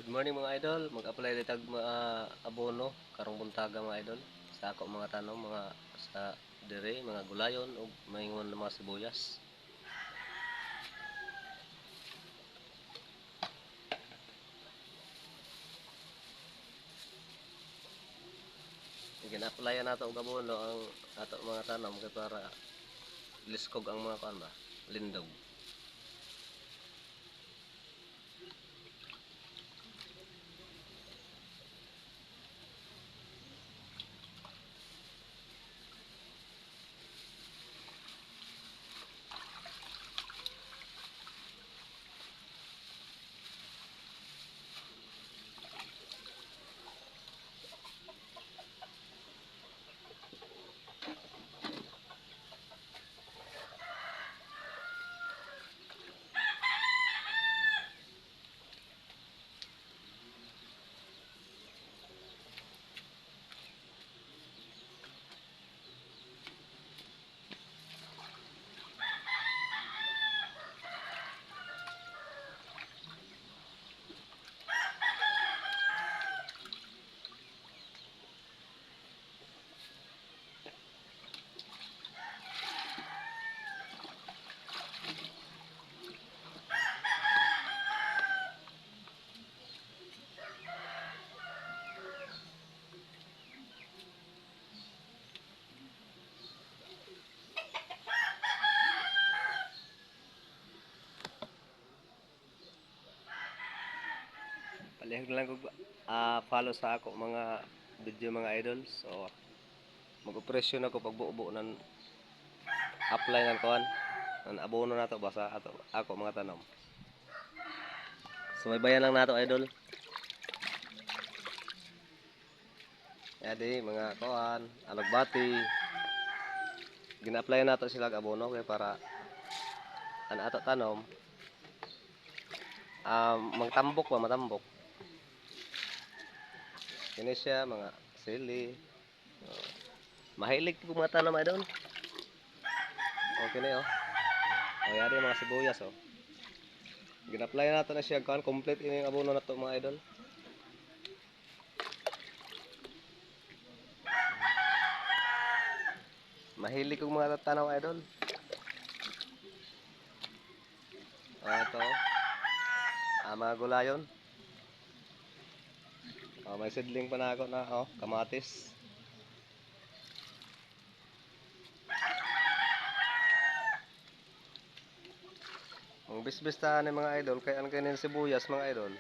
Good morning mga idol, mag-apply ditag abono karong buntaga mga idol sa ako mga tanom mga sa dire mga gulayon ug maingon na mga sibuyas. Gina-applyan nato og abono ang ato mga tanom kay para liskog ang mga kuan ba, lindog. Palihag lang kog follow sa ako mga video mga idol. So mag-operasyon ako pagbuo ng apply ng kuan ng abono nato ba sa ato ako mga tanom. So may bayan lang nato idol. Adi mga kuan, alagbati. Gina-apply nato sila og abono kay para an ato tanom magtambok ba matambok. Kini siya mga sili. Oh, mahilig ko mga tanom idol. Okay na oh. Oh, yari mga sibuyas oh. Gina-apply nato na siya kuan complete ini abono nato mga idol. Mahilig kong mga tanaw idol. Ito. Mga gulayon. May seedling pa na ako na kamatis. Ang bisbis ta ni mga idol kay ang kanin sibuyas mga idol.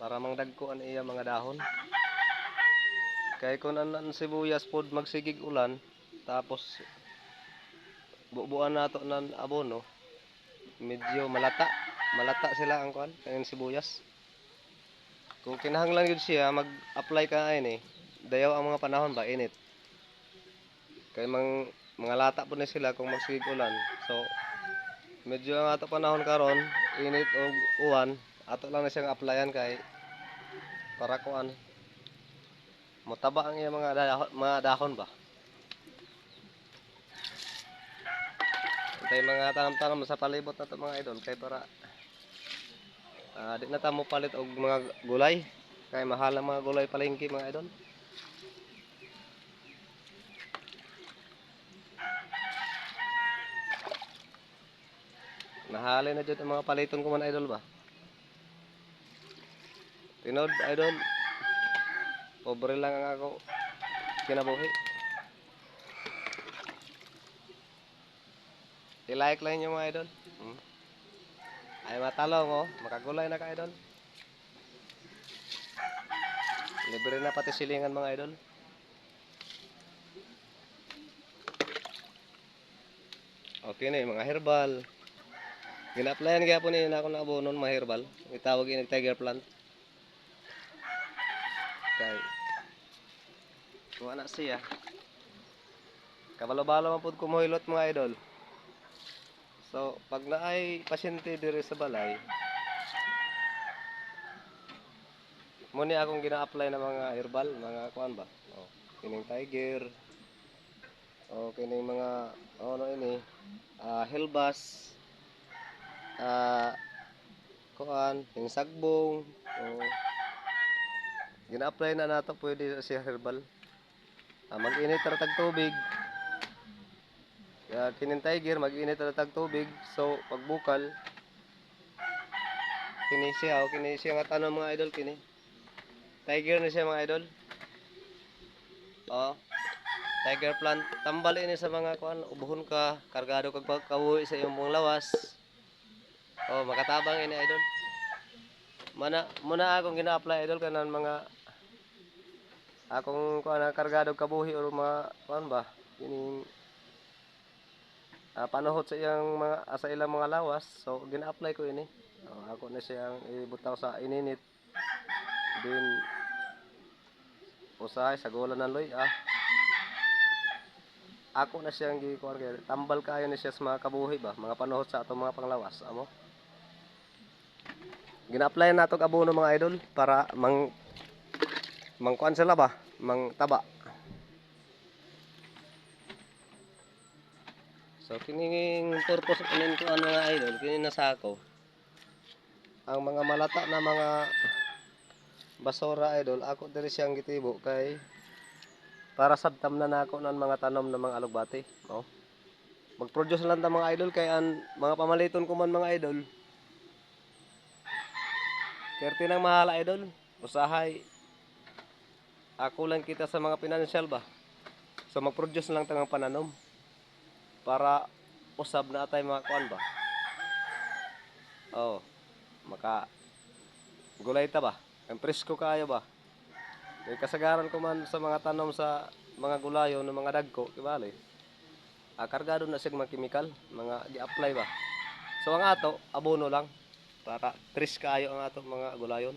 Para mangdagko iya mga dahon. Kay kun an sibuyas pod magsigig ulan tapos bubuan nato ng abono medyo malata sila ang kuan kanin sibuyas. Kung kinahanglan gud siya mag-apply ka ay dayaw ang mga panahon ba init. Kay mga lata po na sila kung magsigig ulan. So medyo ang ato panahon karon init og uwan, ato lang na siyang applyan kay para kuan motaba ang iya mga dahon ba. Kay mga tanom-tanom sa palibot nato mga idol kay para di na ta mo palit og mga gulay kay mahal ang mga gulay palengke mga idol. Nahalin na jud ang mga paliton ko man idol ba. Tinod idol. Pobre lang ang ako kinabuhi. I-like lang nyo mga idol. Ay matalong makagulay na ka idol. Libre na pati silingan mga idol. Okay na mga herbal. Gina-applyan kaya po na ako na abonon mga herbal. Itawag yung tiger plant. Kay kuha na siya. Kabalo-balo man po kumuhilot mga idol. So pag naay pasyente diri sa balay, muni akong gina-apply na mga herbal, mga kuan ba? Kining tiger. Kining mga ano ini, helbas. Kuan, yung sagbong, Oo. Gina-apply na nato pwede siya herbal. Mag-init ra tag tubig. Kining tiger mag-init ra tag tubig. So pagbukal kini siya nga tanom mga idol kini. Tiger na siya mga idol. Oh, tiger plant. Tambal ini sa mga kuan, ubuhon ka, kargado kag pagkabuhi sa imong mga lawas. Oh, makatabang ini idol. Muna akong gina-apply idol kanan mga akong kuan kargado kabuhi or mga kuan ba kining panuhot sa iyang mga sa ilang mga lawas. So gina-apply ko ini. Ako na siyang ibutaw sa ininit. Then usahay sa gola ng loy ako na siyang gikuan kay tambal kayo ni siya sa mga kabuhi ba, mga panuhot sa atong mga panglawas amo. Gina-apply nato og abono mga idol para mangkuan sila ba, mang taba. So kining purpose kanin kuan mga idol, kini nasako. Ang mga malata na mga basura idol, ako diri siyang gitibo kay para sabtam na nako ng mga tanom ng mga alugbati. Oh. Mag-produce lang ta mga idol kay ang mga pamaliton ko man mga idol. Kerte nang mahal idol. Usahay ako lang kita sa mga financial ba. So mag-produce lang ta ng pananom para usab na atay mga kuan ba. Oh, maka gulay ta ba. Ang presko kayo ba. May kasagaran ko man sa mga tanom sa mga gulayo ng mga dagko, kibali. Kargado na siya mga chemical, mga gi-apply ba. So ang ato, abono lang para tres kayo ang ato mga gulayon.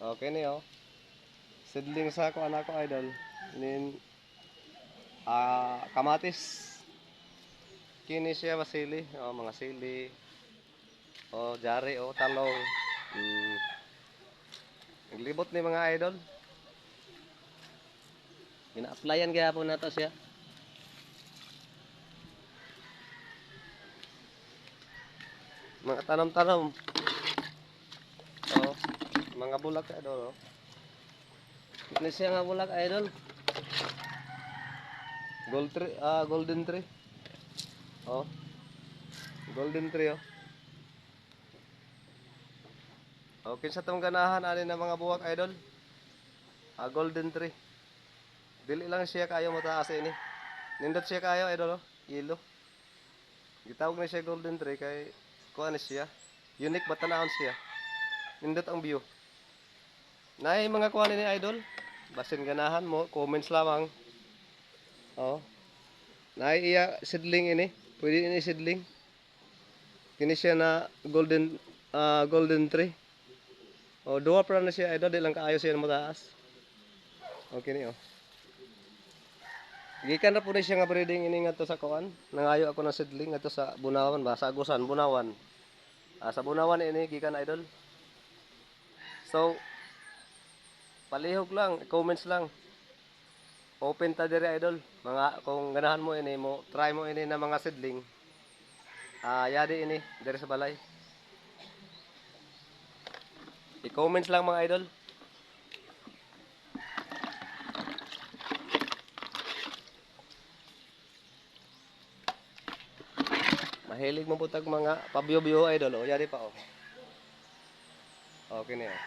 Okay ni oh. Seedling sa ako anak ko idol. Nin kamatis. Kini siya masili, oh mga sili. Oh, jari oh talong. Naglibot ni mga idol. Gina-applyan gyapon nato siya. Mga tanom-tanom. Oh, mga bulak idol oh. Ini siya nga bulak idol. Golden tree. Oh. Golden tree oh. Okay sa tong ganahan ani na mga buwak idol. Golden tree. Dili lang siya kayo mataas ini. Nindot siya kayo idol oh. Yellow. Gitawag na siya golden tree kay kuan na siya. Unique batanahon siya. Nindot ang view. Nay mga kuan ni idol. Basin ganahan mo, comments lamang. Oh. Nay iya seedling ini. Pwede ini seedling. Kini siya na golden tree. Oh, duwa pa na siya idol, di lang kaayo siya mataas. Okay ni oh. Gikan na po na siya nga breeding ini ngadto sa kuan. Nangayo ako ng seedling ngadto sa Bunawan ba, sa Agusan, Bunawan. Sa Bunawan ini gikan idol. So palihog lang, comments lang. Open ta diri idol. Mga kung ganahan mo ini mo, try mo ini na mga seedling. Yadi ini diri sa balay. I-comments lang mga idol. Mahilig mo butag mga pabyo-byo idol. O, yari pa o. Okay na yun.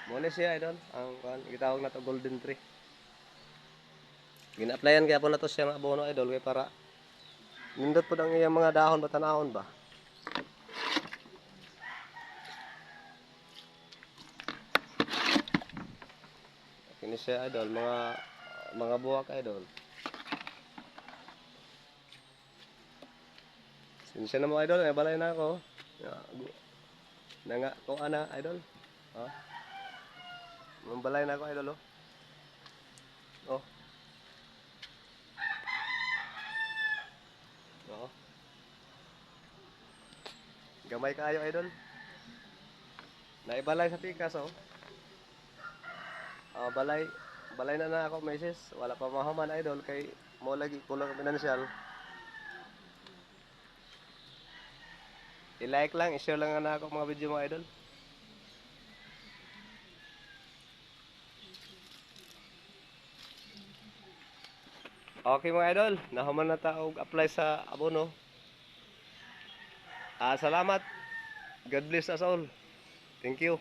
Muna siya idol. Ang gitawag na to golden tree. Gina-applyan kaya po na to siya mga abono idol. Kaya para nindot po ang iyang mga dahon batanahon ba. Kini siya idol. Mga buwak idol. Sinsya na mo idol, balay na ako. Nanga ko ana idol. Oh. Mambalay na ako idol oh. Oh. Oh. Gamay kaayo idol. Naibalay sa pikas oh. Balay na ako meses. Wala pa mahuman idol kay mo lagi kulang financial. I-like lang, i-share lang na ako mga video mga idol. Okay mga idol, nahuman na ta og apply sa abono. Salamat. God bless us all. Thank you.